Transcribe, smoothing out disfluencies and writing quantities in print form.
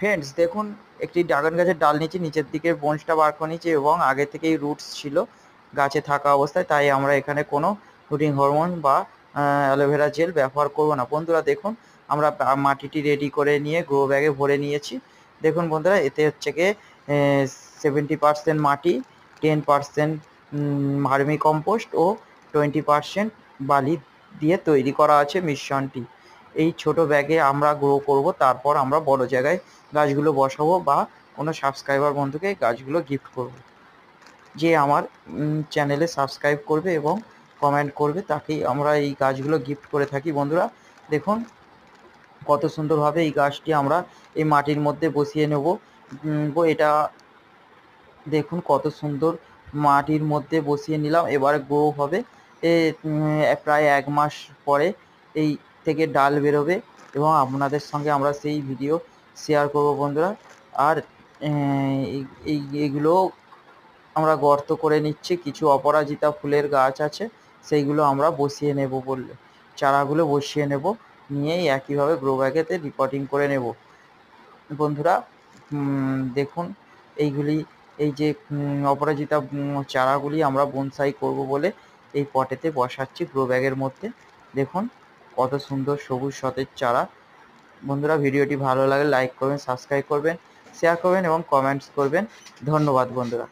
Friends দেখুন, একটি dragon গাছের ডাল নিচের দিকে বঞ্চটা বার করে নিয়েছি এবং আগে থেকেই রুটস ছিল গাছে থাকা অবস্থায়, তাই আমরা এখানে কোনো রুটিং হরমোন বা অ্যালোভেরা জেল ব্যবহার করব না। বন্ধুরা দেখুন, আমরা মাটিটি রেডি করে নিয়ে গ্রো ব্যাগে ভরে নিয়েছি। দেখুন বন্ধুরা, এতে হচ্ছে গিয়ে 70% মাটি, 10% ভার্মি কম্পোস্ট ও 20% বালি দিয়ে তৈরি করা আছে মিশ্রণটি। এই ছোট ব্যাগে আমরা গ্রো করব, তারপর আমরা বড় জায়গায় গাছগুলো বসাবো বা কোনো সাবস্ক্রাইবার বন্ধুকে গাছগুলো গিফট করব। যে আমার চ্যানেলে সাবস্ক্রাইব করবে এবং কমেন্ট করবে, তাকেই আমরা এই গাছগুলো গিফট করে থাকি। বন্ধুরা দেখুন কত সুন্দরভাবে এই গাছটি আমরা এই মাটির মধ্যে বসিয়ে নেব। এটা দেখুন কত সুন্দর মাটির মধ্যে বসিয়ে নিলাম। এবার গ্রো হবে। প্রায় 1 মাস পরে এই থেকে ডাল বেরোবে এবং আপনাদের সঙ্গে আমরা সেই ভিডিও শেয়ার করব বন্ধুরা। আর এইগুলো আমরা গর্ত করে নিচ্ছি। কিছু অপরাজিতা ফুলের গাছ আছে, সেইগুলো আমরা বসিয়ে নেব, বললে চারাগুলো বসিয়ে নেব, নিয়েই একইভাবে গ্রো ব্যাগেতে রিপোর্টিং করে নেব। বন্ধুরা দেখুন, এই যে অপরাজিতা চারাগুলি আমরা বনসাই করব বলে এই পটেতে বসাচ্ছি গ্রো ব্যাগের মধ্যে। দেখুন কত সুন্দর সবুজ সতেজ চারা। বন্ধুরা ভিডিওটি ভালো লাগলে লাইক করবেন, সাবস্ক্রাইব করবেন, শেয়ার করবেন এবং কমেন্টস করবেন। ধন্যবাদ বন্ধুরা।